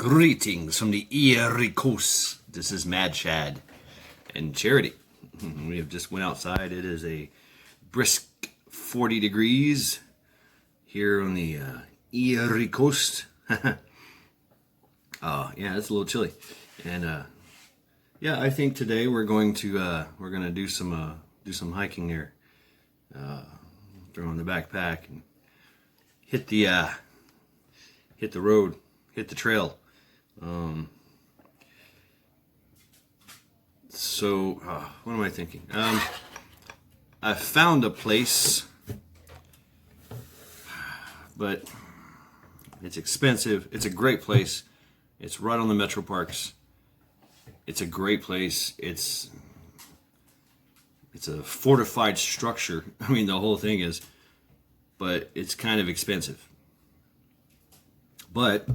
Greetings from the Erie Coast. This is Mad Shad and Charity. We have just went outside. It is a brisk 40 degrees here on the Erie Coast. Yeah, it's a little chilly. And yeah, I think today we're going to do some hiking there. Throw in the backpack and hit the road, hit the trail. So what am I thinking? I found a place, but it's expensive. It's a great place. It's right on the Metro Parks. It's a great place. It's a fortified structure. I mean, the whole thing is, but it's kind of expensive. But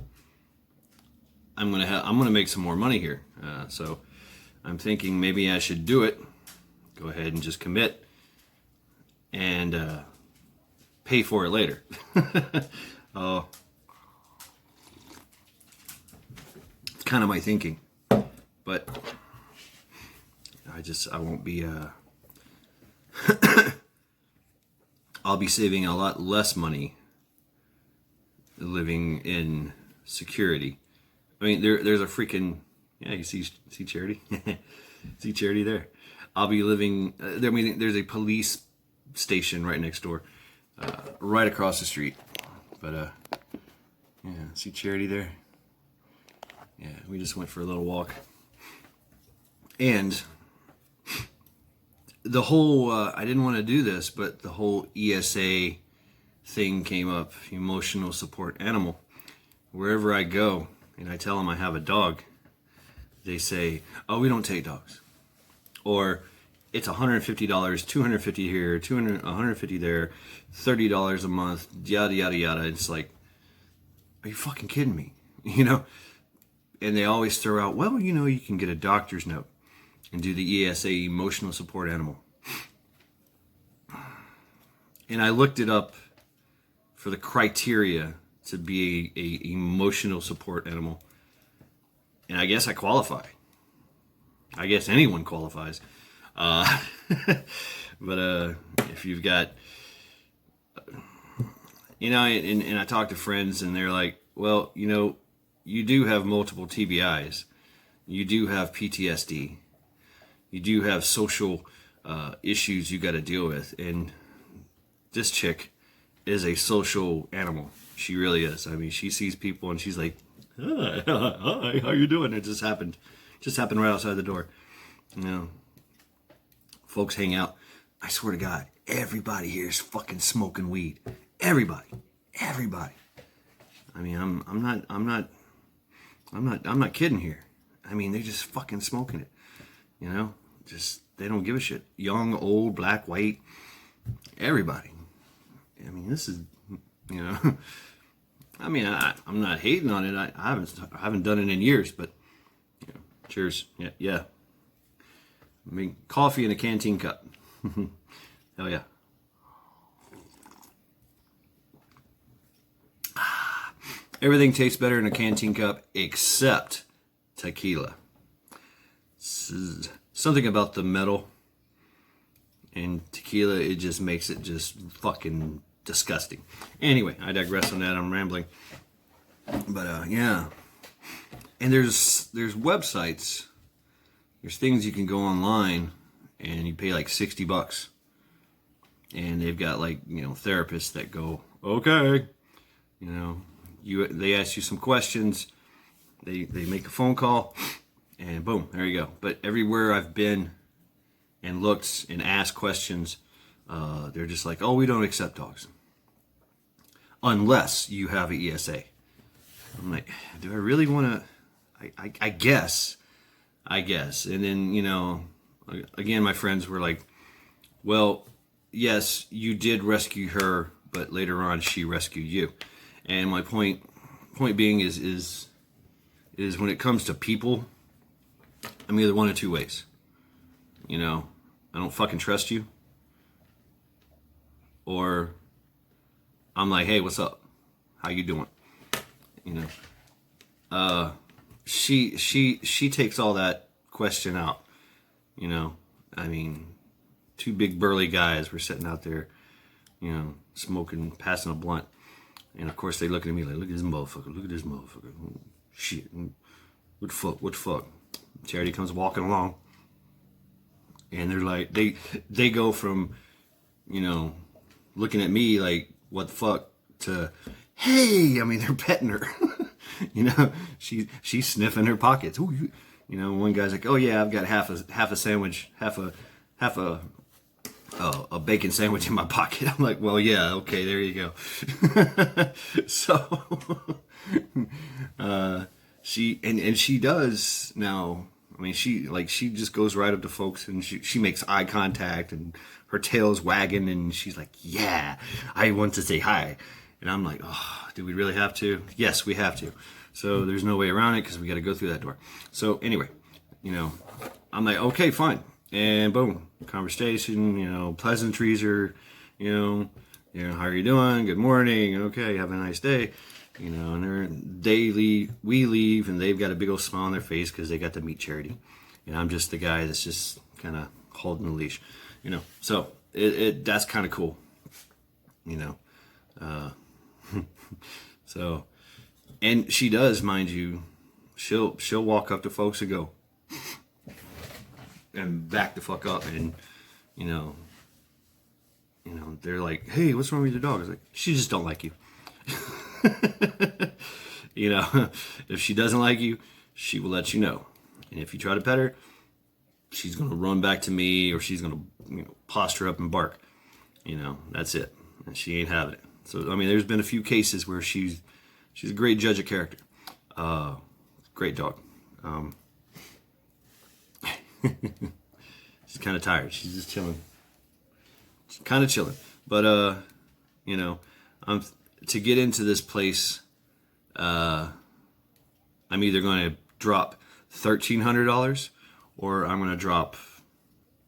I'm gonna make some more money here. So I'm thinking maybe I should do it. Go ahead and just commit and pay for it later. Oh, it's kind of my thinking, but I won't be. I'll be saving a lot less money living in security. I mean, there's a freaking, yeah, you see Charity? See Charity there. I'll be living, I mean, there's a police station right next door, right across the street. But, yeah, see Charity there? Yeah, we just went for a little walk. And the whole, I didn't want to do this, but the whole ESA thing came up, emotional support animal. Wherever I go, and I tell them I have a dog, they say, "Oh, we don't take dogs," or "It's $150, $250 here, $150 there, $30 a month, yada yada yada." It's like, are you fucking kidding me? You know? And they always throw out, "Well, you know, you can get a doctor's note and do the ESA, emotional support animal." And I looked it up for the criteria to be a emotional support animal, and I guess I qualify. I guess anyone qualifies. But if you've got, you know, and I talk to friends and they're like, "Well, you know, you do have multiple TBIs, you do have PTSD, you do have social issues you got to deal with," and this chick is a social animal. She really is. I mean, she sees people and she's like, "Hi, how you doing?" It just happened right outside the door. You know, folks hang out. I swear to God, everybody here is fucking smoking weed. Everybody. I mean, I'm not kidding here. I mean, they're just fucking smoking it. You know, just they don't give a shit. Young, old, black, white, everybody. I mean, this is, you know, I mean, I'm not hating on it. I haven't done it in years, but, you know, cheers. Yeah. I mean, coffee in a canteen cup. Hell yeah. Everything tastes better in a canteen cup except tequila. Something about the metal in tequila, it just makes it just fucking disgusting. Anyway, I digress on that. I'm rambling. But yeah. And there's websites. There's things you can go online and you pay like $60. And they've got, like, you know, therapists that go, "Okay, you know, they ask you some questions, they make a phone call, and boom, there you go." But everywhere I've been and looked and asked questions, they're just like, "Oh, we don't accept dogs unless you have an ESA." I'm like, do I really want to? I guess. And then, you know, again, my friends were like, "Well, yes, you did rescue her, but later on she rescued you." And my point being is when it comes to people, I'm either one of two ways. You know, I don't fucking trust you, or I'm like, "Hey, what's up? How you doing?" You know, she takes all that question out. You know, I mean, two big burly guys were sitting out there, you know, smoking, passing a blunt, and of course they looking at me like, look at this motherfucker, look at this motherfucker, oh, shit, what the fuck, what the fuck? Charity comes walking along, and they're like, they go from, you know, looking at me like, what the fuck, to, hey, I mean, they're petting her. You know, she's sniffing her pockets. Ooh, you know, one guy's like, oh yeah, I've got half a sandwich, half a bacon sandwich in my pocket. I'm like, well, yeah, okay, there you go. So she does now. I mean, she just goes right up to folks and she makes eye contact and her tail's wagging and she's like, yeah, I want to say hi. And I'm like, oh, do we really have to? Yes, we have to. So there's no way around it because we got to go through that door. So anyway, you know, I'm like, okay, fine. And boom, conversation, you know, pleasantries are, you know, how are you doing? Good morning. Okay, have a nice day. You know, and we leave, and they've got a big old smile on their face because they got to meet Charity. And I'm just the guy that's just kind of holding the leash, you know. So that's kind of cool, you know. So, and she does, mind you, she'll walk up to folks and go and back the fuck up, and you know they're like, hey, what's wrong with your dog? I was like, she just don't like you. You know, if she doesn't like you, she will let you know, and if you try to pet her, she's gonna run back to me, or she's gonna, you know, posture up and bark. You know, that's it, and she ain't having it. So I mean, there's been a few cases where she's a great judge of character. Great dog. She's kind of tired. She's just chilling. She's kind of chilling. But you know, to get into this place, I'm either going to drop $1,300 or I'm going to drop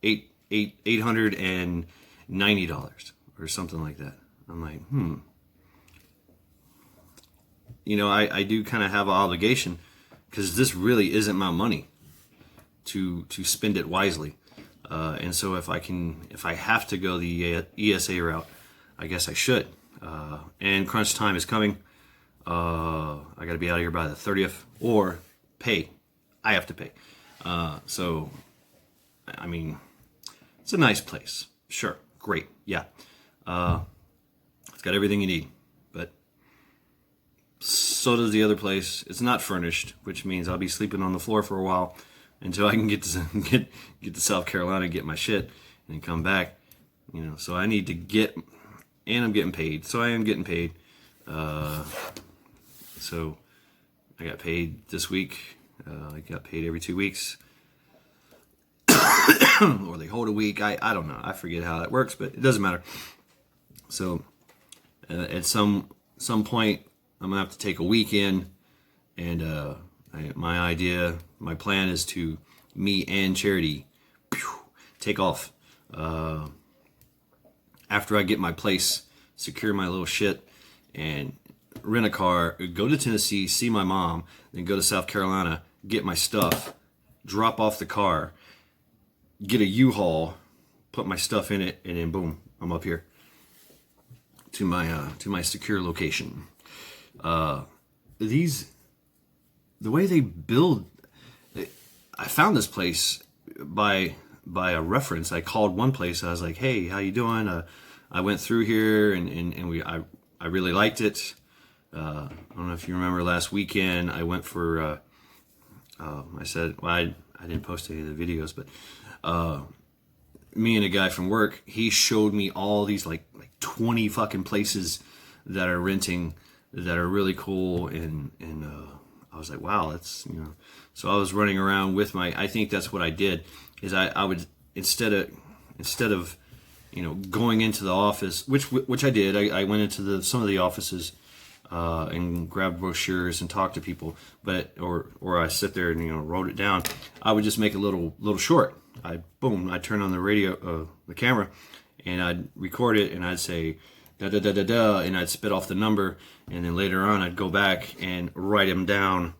$890 or something like that. I'm like, you know, I do kind of have an obligation because this really isn't my money to spend it wisely. And so if I have to go the ESA route, I guess I should. And crunch time is coming. I got to be out of here by the 30th or pay. I have to pay. So, I mean, it's a nice place. Sure. Great. Yeah. It's got everything you need, but so does the other place. It's not furnished, which means I'll be sleeping on the floor for a while until I can get to South Carolina, get my shit, and then come back. You know, so I need to get, and I'm getting paid. So I am getting paid. So I got paid this week. I got paid every 2 weeks. Or they hold a week. I don't know. I forget how that works, but it doesn't matter. So at some point, I'm gonna have to take a weekend, and my plan is to me and Charity take off after I get my place, secure my little shit, and rent a car, go to Tennessee, see my mom, then go to South Carolina, get my stuff, drop off the car, get a U-Haul, put my stuff in it, and then boom, I'm up here to my secure location. The way they build, I found this place by a reference. I called one place. I was like, hey, how you doing? I went through here and I really liked it. I don't know if you remember last weekend, I went for, I said, well, I didn't post any of the videos, but me and a guy from work, he showed me all these like 20 fucking places that are renting that are really cool, and I was like, wow, that's, you know. So I was running around with I think that's what I did, is I would, instead of you know, going into the office, which I did, I went into some of the offices and grabbed brochures and talked to people, but or I sit there and, you know, wrote it down. I would just make a little short. I'd turn on the radio, the camera, and I'd record it, and I'd say da da da da da, and I'd spit off the number, and then later on I'd go back and write them down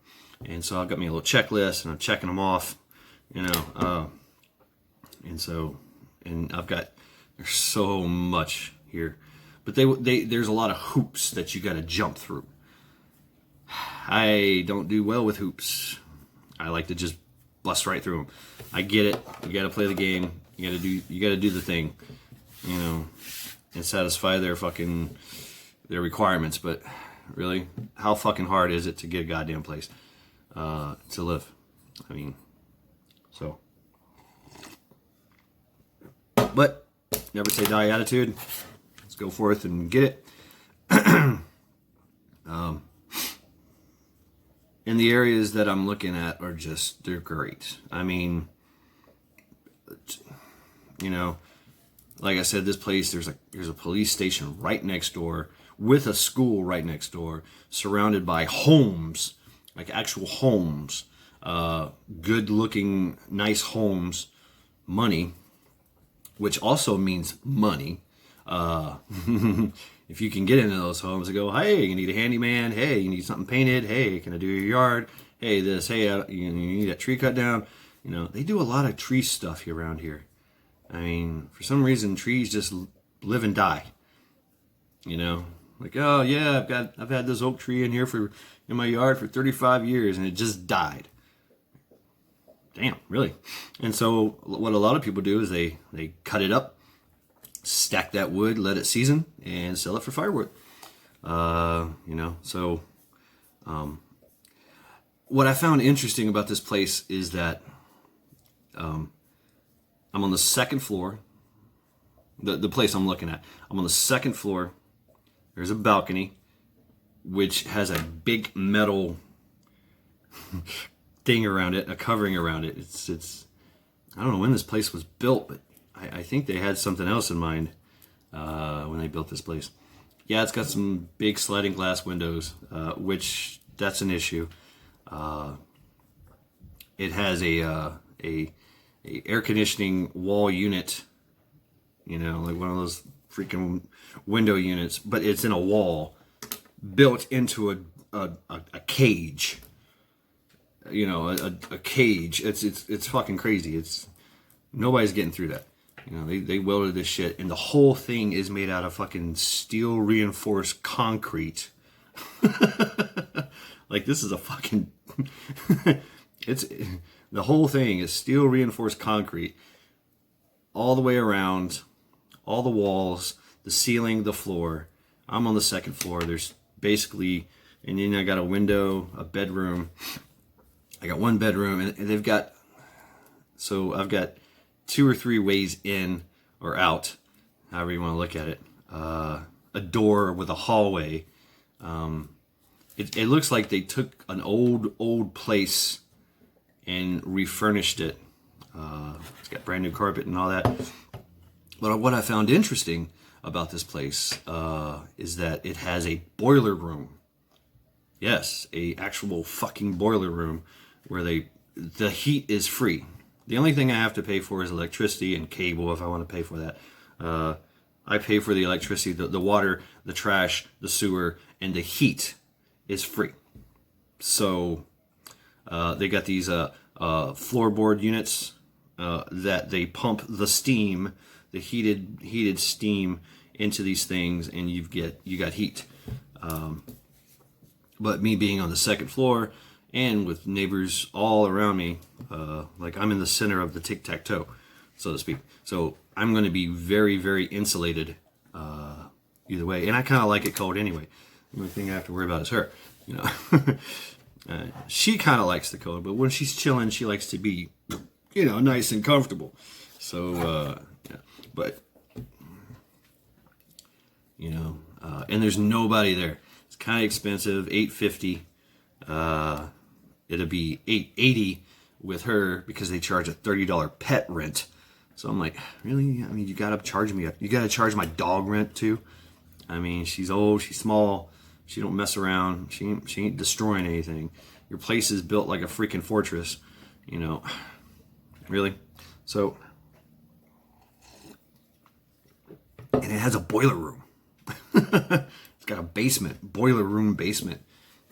And so I've got me a little checklist, and I'm checking them off, you know. And I've got, there's so much here, but there's a lot of hoops that you got to jump through. I don't do well with hoops. I like to just bust right through them. I get it. You got to play the game. You got to do the thing, you know, and satisfy their requirements. But really, how fucking hard is it to get a goddamn place to live? I mean, so. But never say die attitude. Let's go forth and get it. And the areas that I'm looking at are just, they're great. I mean, you know, like I said, this place, there's a police station right next door with a school right next door, surrounded by homes, like actual homes, good looking, nice homes, money, which also means money. If you can get into those homes and go, hey, you need a handyman. Hey, you need something painted. Hey, can I do your yard? Hey, this. Hey, you need that tree cut down. You know, they do a lot of tree stuff here around here. I mean, for some reason, trees just live and die. You know, like, oh yeah, I've had this oak tree in my yard for 35 years, and it just died. Damn, really? And so what a lot of people do is they cut it up, stack that wood, let it season, and sell it for firewood. You know, so what I found interesting about this place is that I'm on the second floor. The place I'm looking at, I'm on the second floor. There's a balcony, which has a big metal thing around it, a covering around it. It's I don't know when this place was built, but I think they had something else in mind when they built this place. Yeah, it's got some big sliding glass windows, which that's an issue. It has a air conditioning wall unit, you know, like one of those freaking window units, but it's in a wall built into a cage. You know, a cage. It's fucking crazy. Nobody's getting through that. You know, they welded this shit, and the whole thing is made out of fucking steel reinforced concrete. Like, this is a fucking the whole thing is steel reinforced concrete all the way around, all the walls, the ceiling, the floor. I'm on the second floor. There's basically, and then I got a window, a bedroom. I got one bedroom, and they've got, so I've got 2 or 3 ways in or out, however you want to look at it. A door with a hallway. It looks like they took an old place and refurnished it. It's got brand new carpet and all that. But what I found interesting about this place is that it has a boiler room. Yes, a actual fucking boiler room where the heat is free. The only thing I have to pay for is electricity and cable if I want to pay for that. I pay for the electricity, the water, the trash, the sewer, and the heat is free. So they got these floorboard units that they pump the steam, the heated steam into these things, and you got heat. But me being on the second floor and with neighbors all around me, like I'm in the center of the tic-tac-toe, so to speak. So I'm going to be very, very insulated either way. And I kind of like it cold anyway. The only thing I have to worry about is her. You know, she kind of likes the cold, but when she's chilling, she likes to be, you know, nice and comfortable. So, yeah. But, you know, and there's nobody there. It's kind of expensive, $850. It'll be $880 with her because they charge a $30 pet rent. So I'm like, really? I mean, you gotta charge my dog rent too. I mean, she's old, she's small, she don't mess around, she ain't destroying anything. Your place is built like a freaking fortress, you know. Really? So, and it has a boiler room. It's got a boiler room basement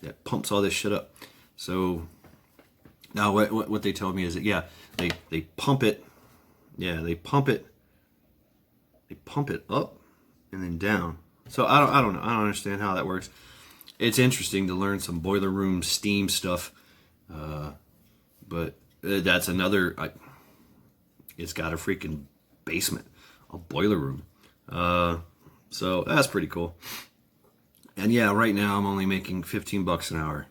that pumps all this shit up. So Now, what they told me is that, yeah, they pump it. Yeah, they pump it up and then down. So I don't know. I don't understand how that works. It's interesting to learn some boiler room steam stuff, but that's another. It's got a freaking basement, a boiler room. So that's pretty cool. And yeah, right now I'm only making $15 an hour,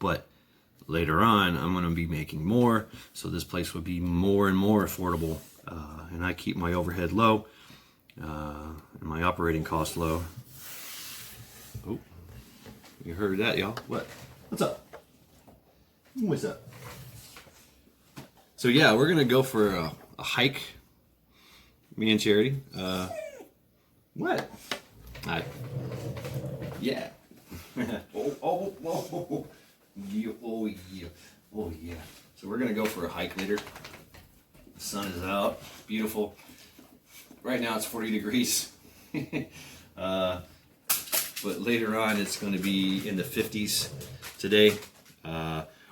but later on I'm going to be making more. So this place would be more and more affordable, and I keep my overhead low. And my operating cost low. Oh, you heard that, y'all? What's up? What's up? So yeah, we're gonna go for a hike. Me and Charity. What? Yeah. Oh, yeah, oh yeah, oh yeah. So we're gonna go for a hike later. The sun is out, beautiful. Right now it's 40 degrees, but later on it's going to be in the 50s today.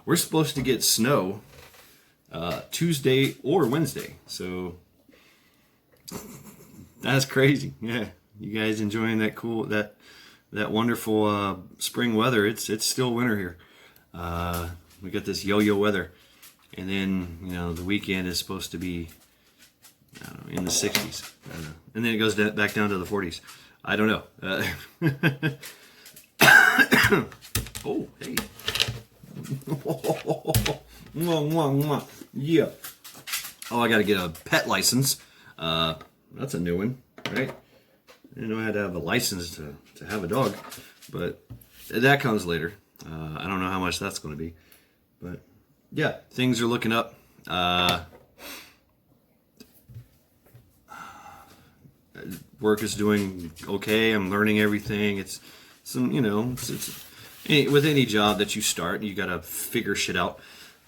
We're supposed to get snow Tuesday or Wednesday, so that's crazy. Yeah, you guys enjoying that that wonderful spring weather? It's still winter here. We got this yo-yo weather, and then the weekend is supposed to be, I don't know, in the 60s. And then it goes back down to the 40s. I don't know. Oh, hey. Yeah. Oh, I got to get a pet license. That's a new one, right? I didn't know I had to have a license to have a dog. But that comes later. I don't know how much that's going to be. But, yeah, things are looking up. Work is doing okay. I'm learning everything. It's some, it's with any job that you start, you got to figure shit out.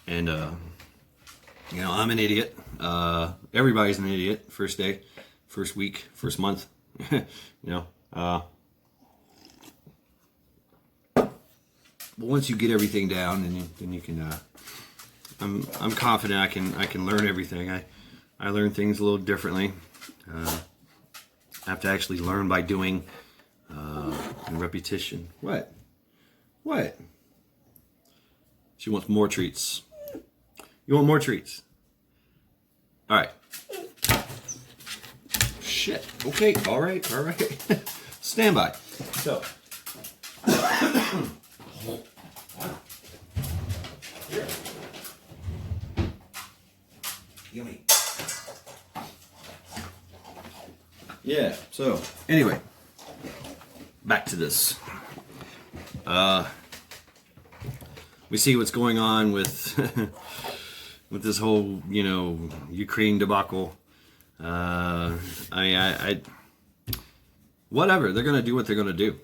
And, I'm an idiot. Everybody's an idiot. First day, first week, first month, but once you get everything down, then you can, I'm confident I can learn everything. I learn things a little differently. I have to actually learn by doing, and repetition. What? She wants more treats. You want more treats? All right. Shit. Okay. All right. Stand by. So. Here. Yummy. Yeah, so anyway, back to this. We see what's going on with with this whole, Ukraine debacle. I whatever, they're gonna do what they're gonna do.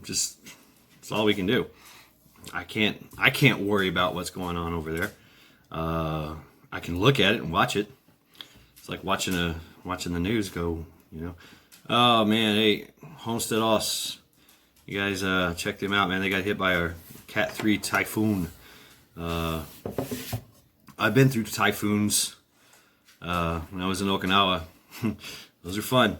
Just that's all we can do. I can't worry about what's going on over there. I can look at it and watch it. It's like watching the news go, Oh man, hey, Homestead Oss, you guys check them out, man. They got hit by a Cat 3 typhoon. I've been through typhoons when I was in Okinawa. Those are fun.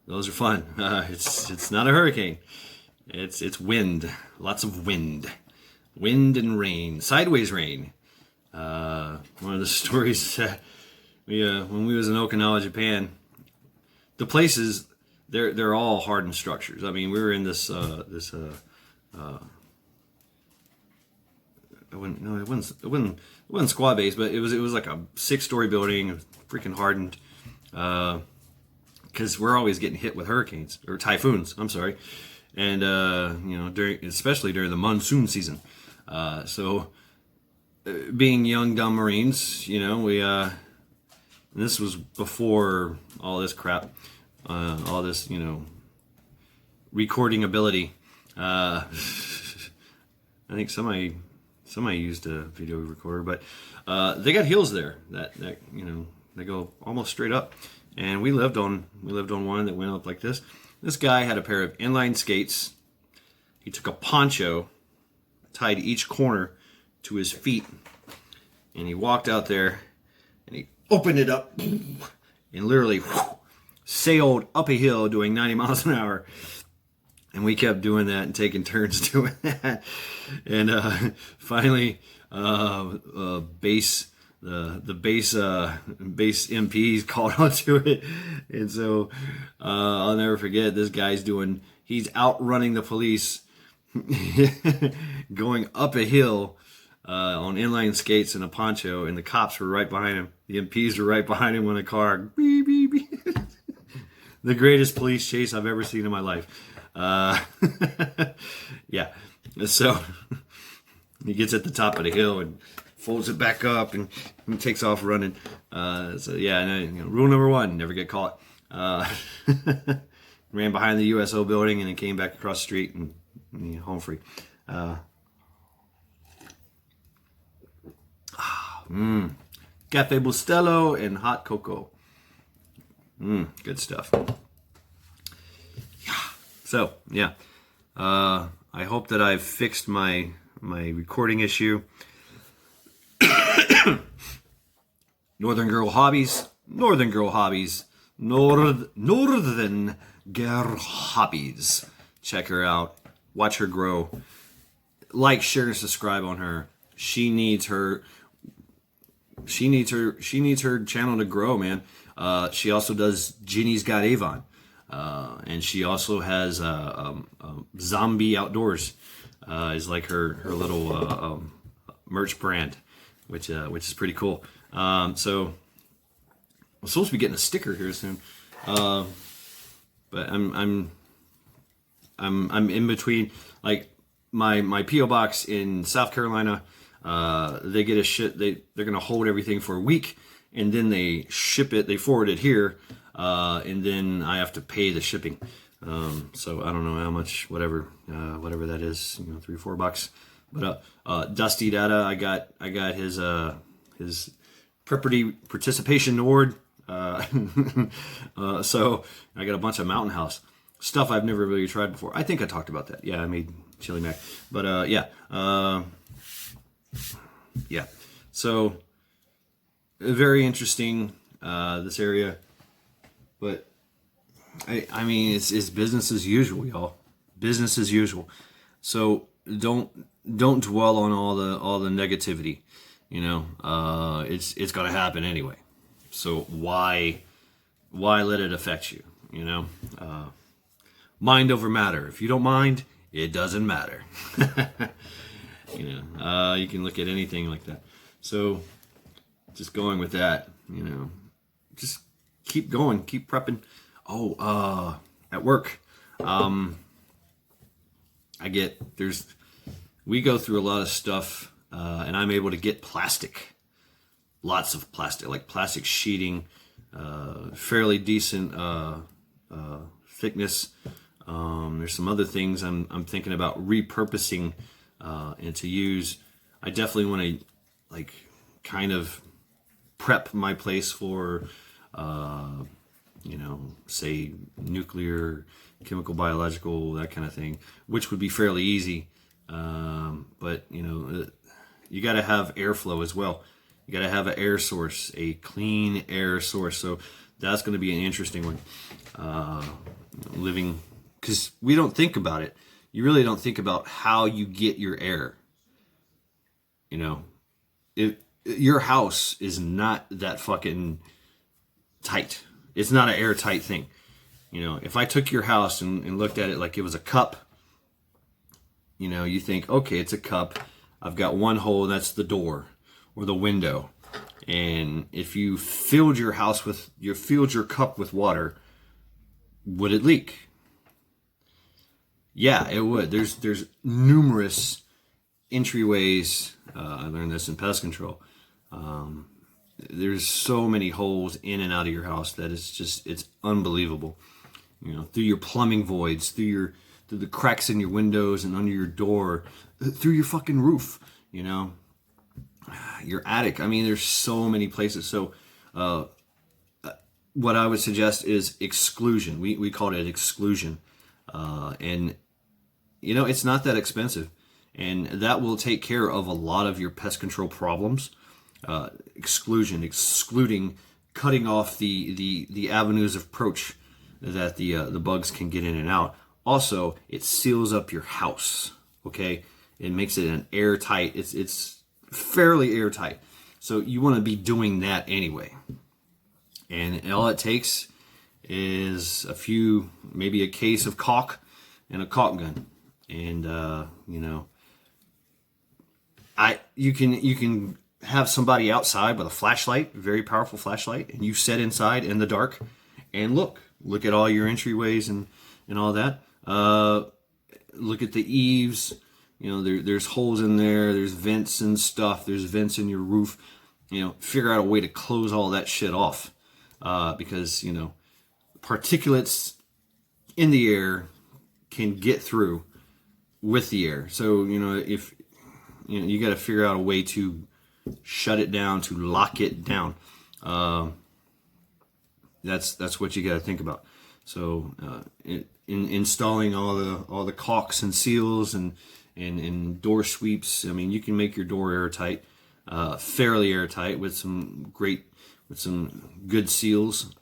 It's not a hurricane. It's wind. Lots of wind and rain, sideways rain. One of the stories that when we was in Okinawa, Japan, the places they're all hardened structures. I mean, we were in it wasn't squad base, but it was like a 6-story building, freaking hardened. Because we're always getting hit with hurricanes or typhoons. I'm sorry, and especially during the monsoon season. So being young dumb Marines, we this was before all this crap, all this recording ability. I think somebody used a video recorder, but they got hills there that they go almost straight up. And we lived on one that went up like this. This guy had a pair of inline skates. He took a poncho, tied each corner to his feet, and he walked out there and he opened it up and literally sailed up a hill doing 90 miles an hour. And we kept doing that and taking turns doing that. And finally, base MPs called onto it. And so I'll never forget, he's outrunning the police going up a hill on inline skates and a poncho, and the cops were right behind him. The MPs were right behind him in a car. Beep, beep, beep. The greatest police chase I've ever seen in my life. Yeah. So he gets at the top of the hill and folds it back up and takes off running. So yeah, rule number 1, never get caught. Ran behind the USO building and then came back across the street and home free. Cafe Bustelo and hot cocoa. Good stuff. So yeah, I hope that I've fixed my recording issue. Northern Girl Hobbies. Northern Girl Hobbies. Check her out. Watch her grow. Like, share, and subscribe on her. She needs her channel to grow, man. She also does Ginny's Got Avon. And she also has Zombie Outdoors is like her little merch brand, which is pretty cool. So I'm supposed to be getting a sticker here soon, but I'm in between. Like my PO box in South Carolina, they get they're gonna hold everything for a week, and then they ship it. They forward it here. And then I have to pay the shipping. So I don't know how much, whatever that is, $3-4. But Dusty Data, I got his Prepperty Participation Award. So I got a bunch of Mountain House stuff I've never really tried before. I think I talked about that. Yeah, I made chili mac. But yeah. Yeah. So very interesting, this area. But I mean, it's business as usual, y'all. Business as usual. So don't dwell on all the negativity. It's gonna happen anyway. So why let it affect you? Mind over matter. If you don't mind, it doesn't matter. You can look at anything like that. So just going with that, just keep going, keep prepping. At work, we go through a lot of stuff, and I'm able to get plastic, lots of plastic, like plastic sheeting, fairly decent thickness. There's some other things I'm thinking about repurposing and to use. I definitely want to kind of prep my place for say nuclear, chemical, biological, that kind of thing, which would be fairly easy. But you got to have airflow as well. You got to have an air source, a clean air source. So that's going to be an interesting one. Living, because we don't think about it. You really don't think about how you get your air. Your house is not that fucking tight. It's not an airtight thing. If I took your house and looked at it like it was a cup, you think, okay, it's a cup. I've got one hole, that's the door or the window. And if you filled your cup with water, would it leak? Yeah, it would. There's numerous entryways. I learned this in pest control. There's so many holes in and out of your house that it's unbelievable. Through your plumbing voids, through the cracks in your windows and under your door, through your fucking roof, your attic. I mean, there's so many places. So, what I would suggest is exclusion. We called it exclusion. And it's not that expensive, and that will take care of a lot of your pest control problems. Excluding, cutting off the avenues of approach that the bugs can get in and out. Also, it seals up your house. Okay, it makes it an airtight. It's fairly airtight. So you want to be doing that anyway. And all it takes is maybe a case of caulk and a caulk gun, and you can have somebody outside with a flashlight, very powerful flashlight, and you sit inside in the dark and look at all your entryways and all that. Look at the eaves. There's holes in there. There's vents and stuff. There's vents in your roof. Figure out a way to close all that shit off, because particulates in the air can get through with the air. So if you got to figure out a way to shut it down, to lock it down. That's what you got to think about. So in installing all the caulks and seals and door sweeps, you can make your door airtight, fairly airtight with some good seals.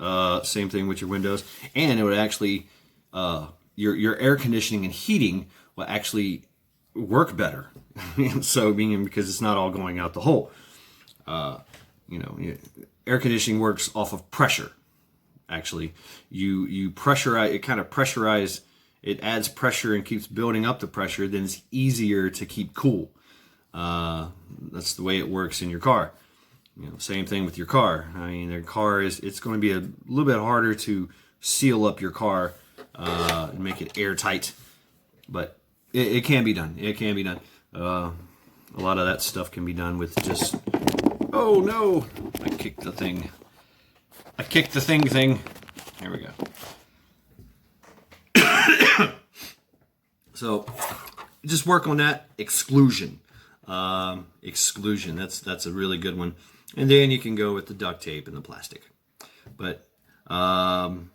Same thing with your windows, and it would actually your air conditioning and heating will actually work better. So because it's not all going out the hole. Air conditioning works off of pressure. Actually, you pressurize it, kind of pressurize it, adds pressure and keeps building up the pressure. Then it's easier to keep cool. That's the way it works in your car. Same thing with your car. The car it's going to be a little bit harder to seal up your car and make it airtight, but it can be done. It can be done. A lot of that stuff can be done with just. Oh no! I kicked the thing. There we go. So, just work on that exclusion. Exclusion. That's a really good one. And then you can go with the duct tape and the plastic. But having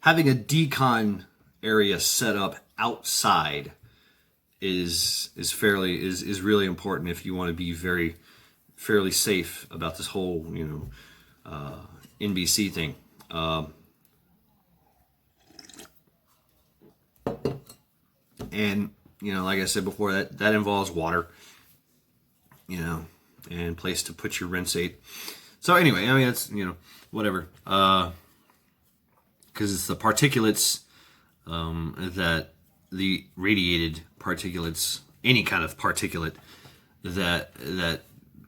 a decon area set up outside is really important if you want to be fairly safe about this whole NBC thing. And like I said before, that involves water, and place to put your rinsate. So anyway, it's whatever, because it's the particulates that the radiated particulates, any kind of particulate that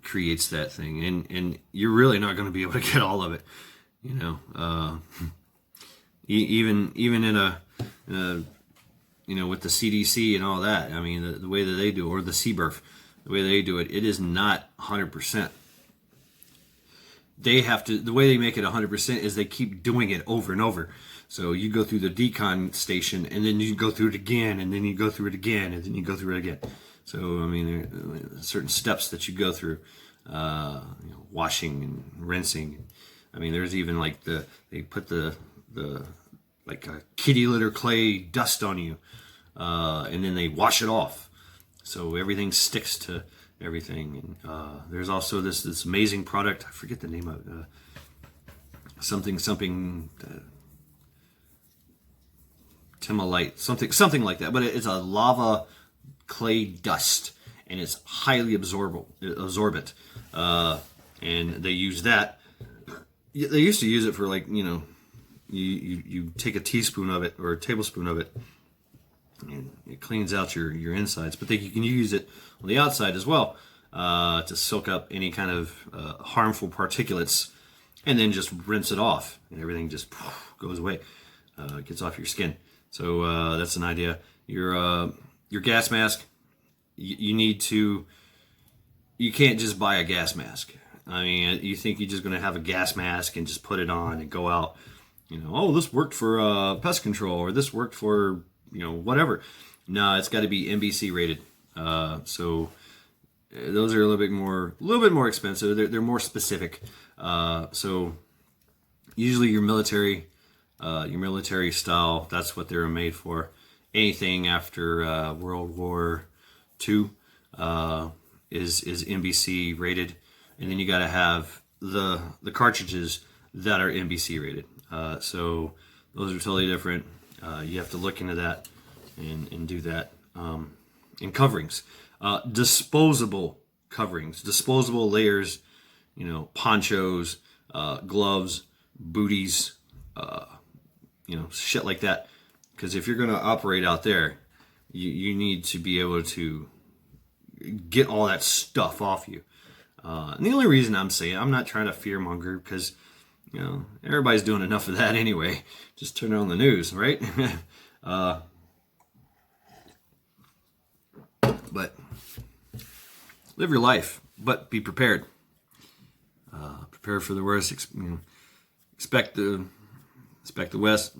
creates that thing, and you're really not going to be able to get all of it, even in a with the CDC and all that. The way that they do, or the CBRF, the way they do it, it is not 100%. They have to. The way they make it 100% is they keep doing it over and over. So you go through the decon station, and then you go through it again, and then you go through it again, and then you go through it again. So there are certain steps that you go through, washing and rinsing. There's even they put the like a kitty litter clay dust on you, and then they wash it off, so everything sticks to everything. And there's also this amazing product. I forget the name of it. Something Timolite, something like that. But it's a lava clay dust, and it's highly absorbent. And they use that. They used to use it for you take a teaspoon of it or a tablespoon of it, and it cleans out your insides. But you can use it on the outside as well, to soak up any kind of harmful particulates, and then just rinse it off, and everything just goes away, gets off your skin. So that's an idea. Your gas mask, you can't just buy a gas mask. You think you're just going to have a gas mask and just put it on and go out, this worked for pest control, or this worked for, whatever. No, it's got to be NBC rated. So those are a little bit more expensive. They're more specific. So usually your military style, that's what they're made for. anything after World War II is NBC rated, and then you got to have the cartridges that are NBC rated. So those are totally different. You have to look into that and do that. And coverings, disposable coverings, disposable layers, ponchos, gloves, booties, shit like that. Because if you're going to operate out there, you need to be able to get all that stuff off you. And the only reason I'm not trying to fearmonger, because everybody's doing enough of that anyway. Just turn on the news, right? But live your life, but be prepared. Prepare for the worst. Expect the worst.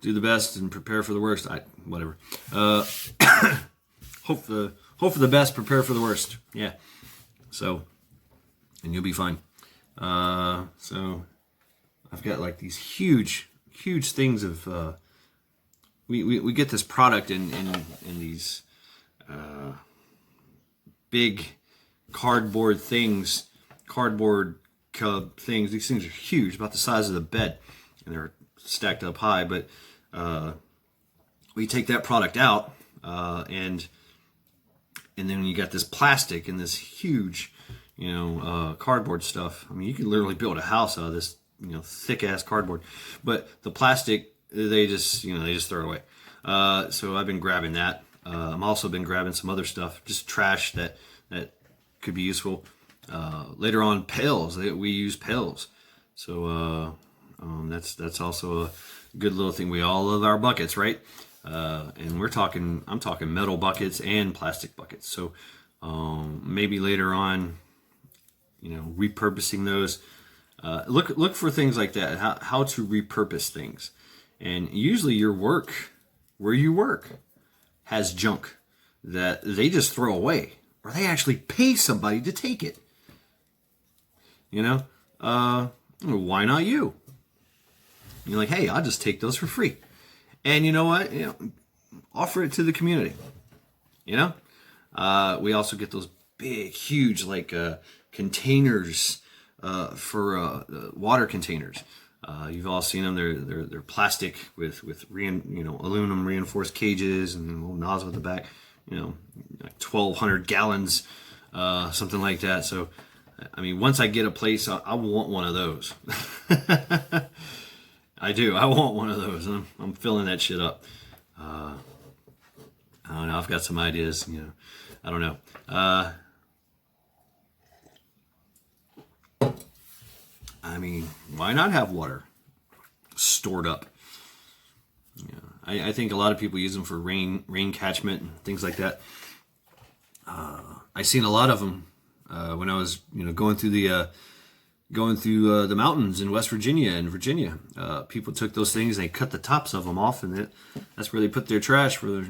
Do the best and prepare for the worst. Whatever. Hope for the best. Prepare for the worst. Yeah. So, and you'll be fine. So, I've got like these huge things of. We get this product in these big cardboard things, cardboard cub things. These things are huge, about the size of the bed, and they're stacked up high. But we take that product out, and then you got this plastic and this huge, cardboard stuff. I mean, you can literally build a house out of this, thick ass cardboard. But the plastic, they just throw it away. So I've been grabbing that. I'm also been grabbing some other stuff, just trash that could be useful. Later on, pails. We use pails. So that's also a good little thing. We all love our buckets, right? And I'm talking metal buckets and plastic buckets. So maybe later on, repurposing those. Look for things like that. How to repurpose things. And usually your work, where you work, has junk that they just throw away, or they actually pay somebody to take it. Why not you? You're like, hey, I'll just take those for free. And you know what? Offer it to the community. We also get those big, huge, containers for water containers. You've all seen them. They're plastic with aluminum reinforced cages and a little nozzle at the back. 1,200 gallons, something like that. So, I mean, once I get a place, I want one of those. I do. I want one of those. I'm filling that shit up. I don't know. I've got some ideas. I don't know. I mean, why not have water stored up? I think a lot of people use them for rain catchment and things like that. I seen a lot of them when I was going through the mountains in West Virginia and Virginia. People took those things and they cut the tops of them off, and that's where they put their trash for their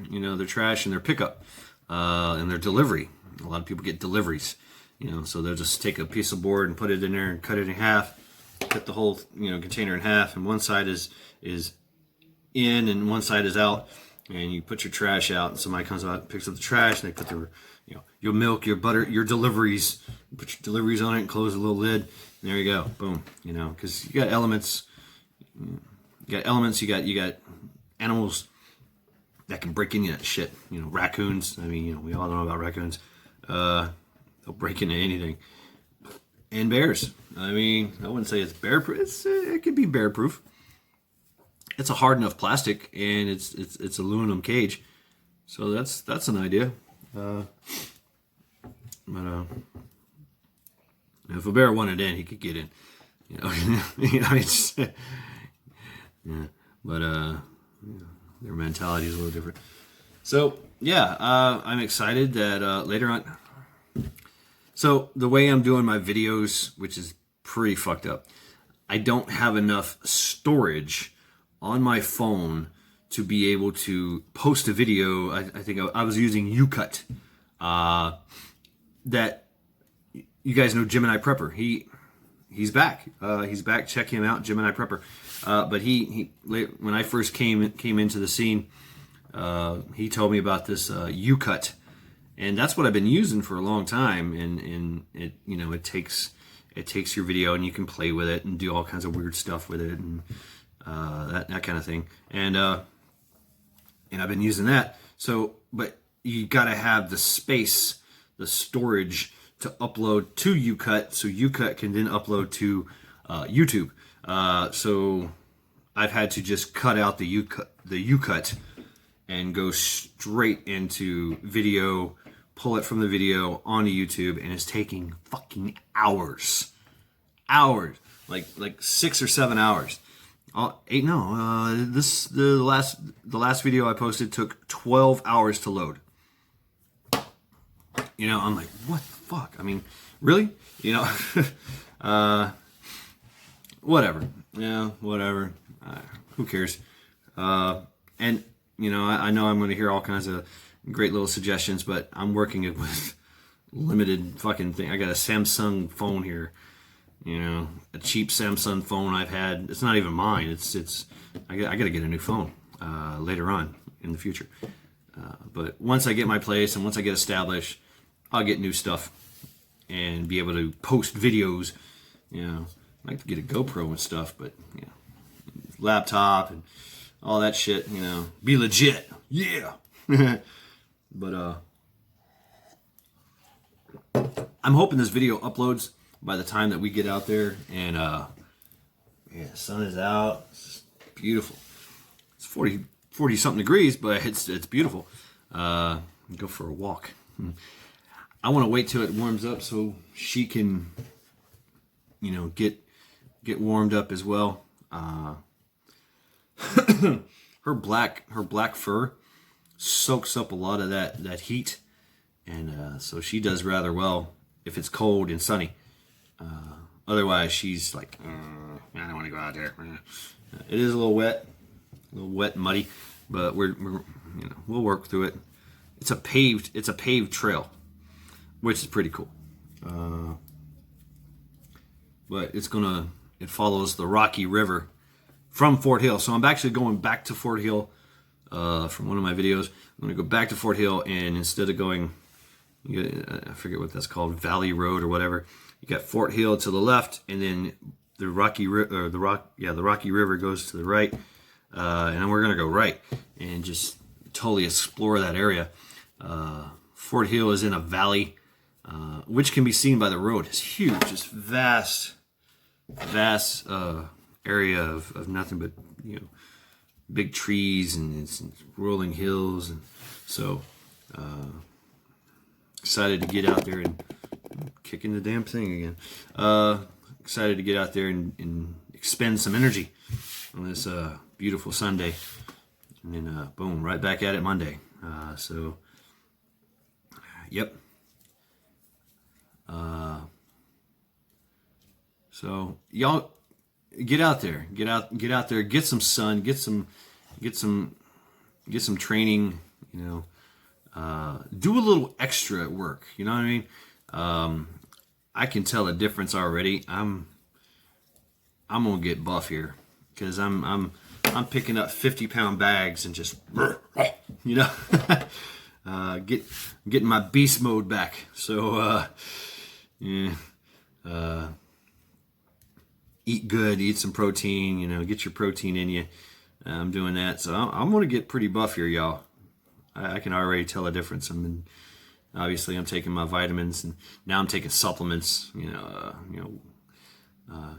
trash and their pickup and their delivery. A lot of people get deliveries, so they'll just take a piece of board and put it in there and cut it in half. Cut the whole container in half, and one side is in and one side is out, and you put your trash out, and somebody comes out and picks up the trash, and they put their your milk, your butter, your deliveries, put your deliveries on it and close the little lid, and there you go, boom. Because you got elements, you got animals that can break into that shit. Raccoons. I mean, we all know about raccoons. They'll break into anything. And bears. I mean, I wouldn't say it's bear proof. It could be bear proof. It's a hard enough plastic, and it's aluminum cage, so that's an idea. But if a bear wanted in, he could get in. It's yeah. But their mentality is a little different. So yeah, I'm excited that later on. So the way I'm doing my videos, which is pretty fucked up, I don't have enough storage on my phone to be able to post a video. I think I was using YouCut. That you guys know Gemini Prepper. He he's back. He's back. Check him out, Gemini Prepper. But when I first came into the scene, he told me about this U-Cut, and that's what I've been using for a long time. And it, you know, it takes your video and you can play with it and do all kinds of weird stuff with it and that kind of thing. And I've been using that. So, but you got to have the space, the storage to upload to U-Cut, so U-Cut can then upload to YouTube. So I've had to just cut out the U-Cut and go straight into video, pull it from the video onto YouTube, and it's taking fucking hours, like 6 or 7 hours. The last video I posted took 12 hours to load. You know, I'm like, what the fuck? I mean, really? You know, whatever. Yeah, whatever. Who cares? And, you know, I know I'm going to hear all kinds of great little suggestions, but I'm working it with limited fucking thing. I got a Samsung phone here, you know, a cheap Samsung phone I've had. It's not even mine. I got to get a new phone later on in the future. But once I get my place and once I get established, I'll get new stuff and be able to post videos. You know, I'd like to get a GoPro and stuff, but you know, laptop and all that shit. You know, be legit. Yeah. But I'm hoping this video uploads by the time that we get out there. And yeah, sun is out. It's beautiful. It's 40 something degrees, but it's beautiful. Go for a walk. I want to wait till it warms up so she can, you know, get warmed up as well. Her black fur soaks up a lot of that heat, and so she does rather well if it's cold and sunny. Otherwise, she's like, I don't want to go out there. It is a little wet and muddy, but we're you know, we'll work through it. It's a paved trail, which is pretty cool. But it follows the Rocky River from Fort Hill. So I'm actually going back to Fort Hill from one of my videos. I'm going to go back to Fort Hill, and instead of going, I forget what that's called, Valley Road or whatever, you got Fort Hill to the left, and then the Rocky River goes to the right, and then we're going to go right and just totally explore that area. Fort Hill is in a valley, which can be seen by the road. It's huge, just vast area of nothing but, you know, big trees and it's rolling hills, and so excited to get out there and kicking the damn thing again. Excited to get out there and expend some energy on this beautiful Sunday, and then boom, right back at it Monday. So yep. So y'all get out there, get out there, get some sun, get some training, you know, do a little extra at work. You know what I mean? I can tell a difference already. I'm gonna get buff here because I'm picking up 50-pound bags and just, you know, getting my beast mode back. So yeah, eat good, eat some protein, you know, get your protein in you. I'm doing that. So I'm going to get pretty buff here, y'all. I can already tell a difference. Obviously I'm taking my vitamins, and now I'm taking supplements,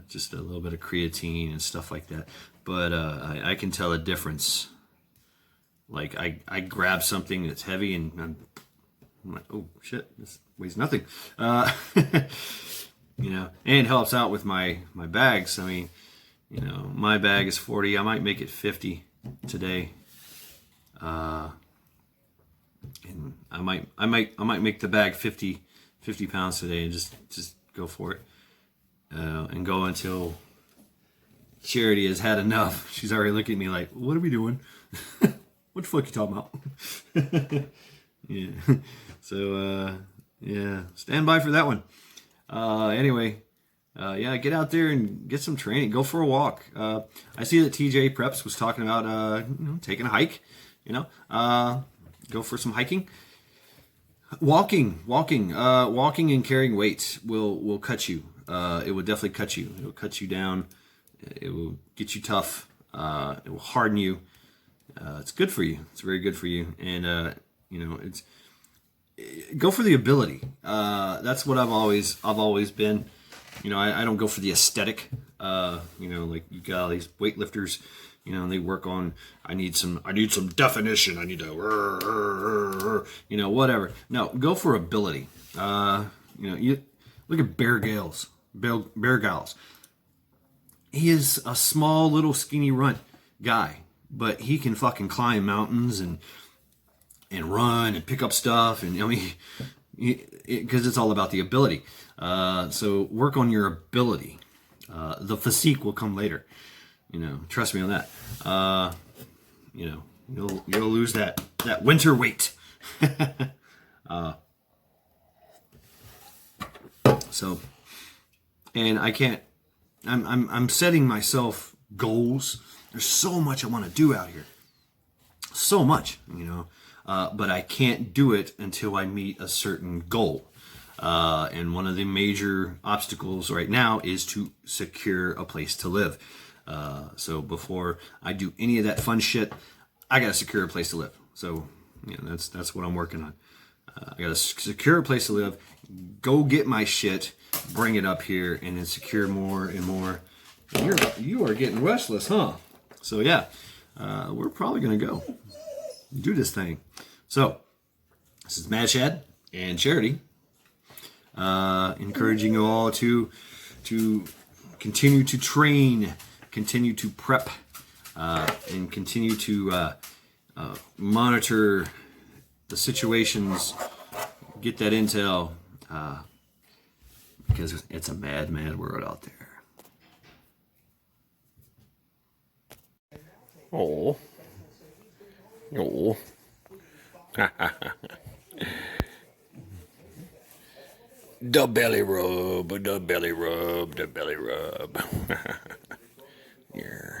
just a little bit of creatine and stuff like that. But I can tell a difference. Like I grab something that's heavy and I'm like, oh shit, this weighs nothing. You know, and it helps out with my bags. I mean, you know, my bag is 40. I might make it 50 today. And I might make the bag 50 pounds today and just go for it. And go until Charity has had enough. She's already looking at me like, what are we doing? What the fuck you talking about? Yeah. So yeah, stand by for that one. Anyway, yeah, get out there and get some training. Go for a walk. I see that TJ Preps was talking about taking a hike. Go for some hiking. Walking and carrying weights will cut you. It will definitely cut you. It will cut you down. It will get you tough. It will harden you. It's good for you. It's very good for you. And it's go for the ability. That's what I've always been. I don't go for the aesthetic. Like you got all these weightlifters. They work on. I need some definition. I need to. Whatever. No, go for ability. You look at Bear Grylls. Bear Grylls. He is a small little skinny runt guy, but he can fucking climb mountains and run and pick up stuff, and because it's all about the ability. So work on your ability. The physique will come later. Trust me on that. You'll lose that winter weight. And I can't. I'm setting myself goals. There's so much I want to do out here. So much, but I can't do it until I meet a certain goal. And one of the major obstacles right now is to secure a place to live. So before I do any of that fun shit, I gotta secure a place to live. So that's what I'm working on. I gotta secure a place to live, go get my shit, bring it up here, and then secure more and more. And you are getting restless, huh? So yeah, we're probably gonna go do this thing. So this is Mad Shad and Charity, encouraging you all to continue to train, continue to prep, and continue to monitor the situations, get that intel, because it's a mad world out there. Oh. The belly rub, the belly rub, the belly rub. Yeah.